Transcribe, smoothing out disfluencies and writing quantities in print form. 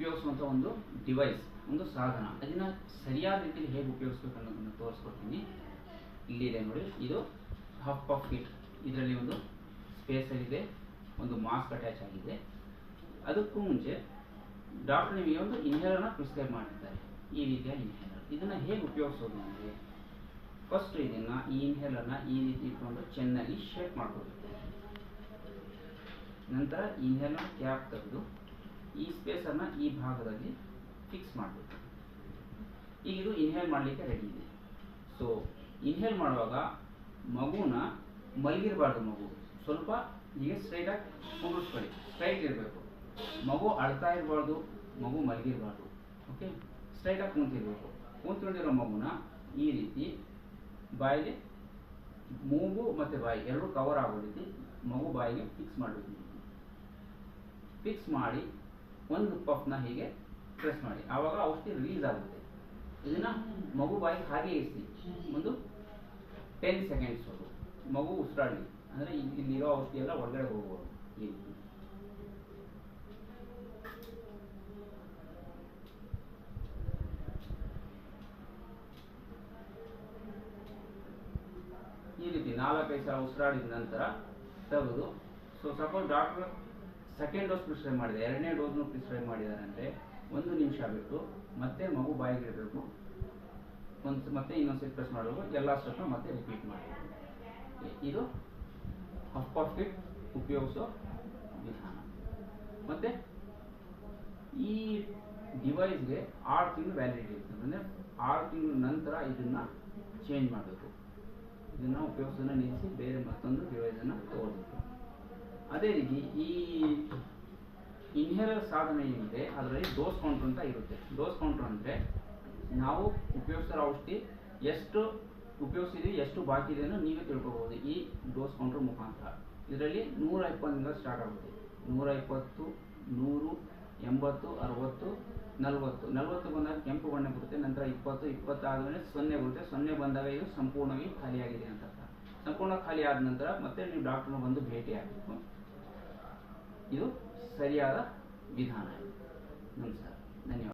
ಉಪಯೋಗಿಸುವಂಥ ಒಂದು ಡಿವೈಸ್, ಒಂದು ಸಾಧನ. ಅದನ್ನು ಸರಿಯಾದ ರೀತಿಯಲ್ಲಿ ಹೇಗೆ ಉಪಯೋಗಿಸ್ಬೇಕು ಅನ್ನೋದನ್ನು ತೋರಿಸ್ಕೊಡ್ತೀನಿ. ಇಲ್ಲಿದೆ ನೋಡಿ, ಇದು ಹಾಫ್ ಪಫ್ ಕಿಟ್. ಇದರಲ್ಲಿ ಒಂದು ಸ್ಪೇಸರ್ ಇದೆ, ಒಂದು ಮಾಸ್ಕ್ ಅಟ್ಯಾಚ್ ಆಗಿದೆ. ಅದಕ್ಕೂ ಮುಂಚೆ ಡಾಕ್ಟರ್ ನಿಮಗೆ ಒಂದು ಇನ್ಹೇಲರ್ನ ಪ್ರಿಸ್ಕ್ರೈಬ್ ಮಾಡಿರ್ತಾರೆ, ಈ ರೀತಿಯ ಇನ್ಹೇಲರ್. ಇದನ್ನು ಹೇಗೆ ಉಪಯೋಗಿಸೋದು ಅಂದರೆ, ಫಸ್ಟ್ ಇದನ್ನು ಈ ಇನ್ಹೇಲರ್ನ ಈ ರೀತಿ ಇಟ್ಕೊಂಡು ಚೆನ್ನಾಗಿ ಶೇಕ್ ಮಾಡ್ಕೋಬೇಕು. ನಂತರ ಇನ್ಹೇಲರ್ ಕ್ಯಾಪ್ ತೆಗೆದು ಈ ಸ್ಪೇಸರ್ನ ಈ ಭಾಗದಲ್ಲಿ ಫಿಕ್ಸ್ ಮಾಡಬೇಕು. ಈಗ ಇದು ಇನ್ಹೇಲ್ ಮಾಡಲಿಕ್ಕೆ ರೆಡಿ ಇದೆ. ಸೊ ಇನ್ಹೇಲ್ ಮಾಡುವಾಗ ಮಗುನ ಮಲಗಿರಬಾರ್ದು. ಮಗು ಸ್ವಲ್ಪ ಹೀಗೆ ಸ್ಟ್ರೈಟಾಗಿ ಕುಂಡಿಸ್ಕೊಳ್ಳಿ, ಸ್ಟ್ರೈಟ್ ಇರಬೇಕು. ಮಗು ಅಳ್ತಾ ಇರಬಾರ್ದು, ಮಗು ಮಲಗಿರಬಾರ್ದು. ಓಕೆ, ಸ್ಟ್ರೈಟಾಗಿ ಕೂತಿರ್ಬೇಕು. ಕೂತ್ಕೊಂಡಿರೋ ಮಗುನ ಈ ರೀತಿ ಬಾಯಿಗೆ, ಮೂಗು ಮತ್ತು ಬಾಯಿ ಎರಡೂ ಕವರ್ ಆಗೋ ರೀತಿ ಮಗು ಬಾಯಿಗೆ ಫಿಕ್ಸ್ ಮಾಡಬೇಕು. ಫಿಕ್ಸ್ ಮಾಡಿ ಒಂದು ಪಫ್ನ ಹೀಗೆ ಪ್ರೆಸ್ ಮಾಡಿ, ಆವಾಗ ಔಷಧಿ ರಿಲೀಸ್ ಆಗುತ್ತೆ. ಇದನ್ನು ಮಗು ಬಾಯಿಗೆ ಹಾಗೆ ಇರಿಸಿ ಒಂದು 10 ಸೆಕೆಂಡ್ಸ್ ಮಗು ಉಸಿರಾಡಲಿ. ಅಂದರೆ ಇಲ್ಲಿರೋ ಔಷಧಿ ಎಲ್ಲ ಒಳಗಡೆ ಹೋಗ್ಬೋದು. ಈ ರೀತಿ 4-5 ಸಲ ಉಸಿರಾಡಿದ ನಂತರ ತೆಗೆದು, so suppose doctor second dose prescribe ಮಾಡಿದೆ, 2ನೇ ಡೋಸ್ನು ಪ್ರಿಸ್ಕ್ರೈಬ್ ಮಾಡಿದ್ದಾರೆ ಅಂದರೆ 1 ನಿಮಿಷ ಬಿಟ್ಟು ಮತ್ತೆ ಮಗು ಬಾಯಿಗೆ ಇಡಬೇಕು. ಮತ್ತೆ ಇನ್ನೊಂದ್ಸರಿ ಪ್ರೆಸ್ ಮಾಡಬೇಕು. ಎಲ್ಲ ಸ್ಟೆಪ್ನ ಮತ್ತೆ ರಿಪೀಟ್ ಮಾಡಬೇಕು. ಇದು ಹಾಫ್ ಪಫ್ ಕಿಟ್ ಉಪಯೋಗಿಸೋ ವಿಧಾನ. ಮತ್ತು ಈ ಡಿವೈಸ್ಗೆ 6 ತಿಂಗಳು ವ್ಯಾಲಿಡಿಟಿ ಇರ್ತದೆ. ಅಂದರೆ 6 ತಿಂಗಳ ನಂತರ ಇದನ್ನು ಚೇಂಜ್ ಮಾಡಬೇಕು. ಇದನ್ನು ಉಪಯೋಗಿಸೋದನ್ನು ನಿಲ್ಲಿಸಿ ಬೇರೆ ಮತ್ತೊಂದು ಡಿವೈಸನ್ನು ತಗೊಳ್ಬೇಕು. ಅದೇ ರೀತಿ ಈ ಇನ್ಹೇಲರ್ ಸಾಧನ ಏನಿದೆ ಅದರಲ್ಲಿ ಡೋಸ್ ಕೌಂಟರ್ ಅಂತ ಇರುತ್ತೆ. ಡೋಸ್ ಕೌಂಟರ್ ಅಂದರೆ ನಾವು ಉಪಯೋಗಿಸಿರೋ ಔಷಧಿ ಎಷ್ಟು ಉಪಯೋಗಿಸಿದ್ವಿ, ಎಷ್ಟು ಬಾಕಿ ಇದೆ ಅನ್ನೋ ನೀವೇ ತಿಳ್ಕೊಬೋದು ಈ ಡೋಸ್ ಕೌಂಟರ್ ಮುಖಾಂತರ. ಇದರಲ್ಲಿ 120 ಸ್ಟಾರ್ಟ್ ಆಗುತ್ತೆ. 120, 100, 80, 60, 40. 40 ಬಂದಾಗ ಕೆಂಪು ಬಣ್ಣ ಬರುತ್ತೆ. ನಂತರ 20 ಆದಮೇಲೆ 0 ಬರುತ್ತೆ. 0 ಬಂದಾಗ ಇದು ಸಂಪೂರ್ಣವಾಗಿ ಖಾಲಿಯಾಗಿದೆ ಅಂತ ಅರ್ಥ. ಸಂಪೂರ್ಣ ಖಾಲಿ ಆದ ನಂತರ ಮತ್ತೆ ನೀವು ಡಾಕ್ಟರ್ನ ಬಂದು ಭೇಟಿ ಆಗಬೇಕು. ಇದು ಸರಿಯಾದ ವಿಧಾನ. ನಮಸ್ಕಾರ, ಧನ್ಯವಾದ.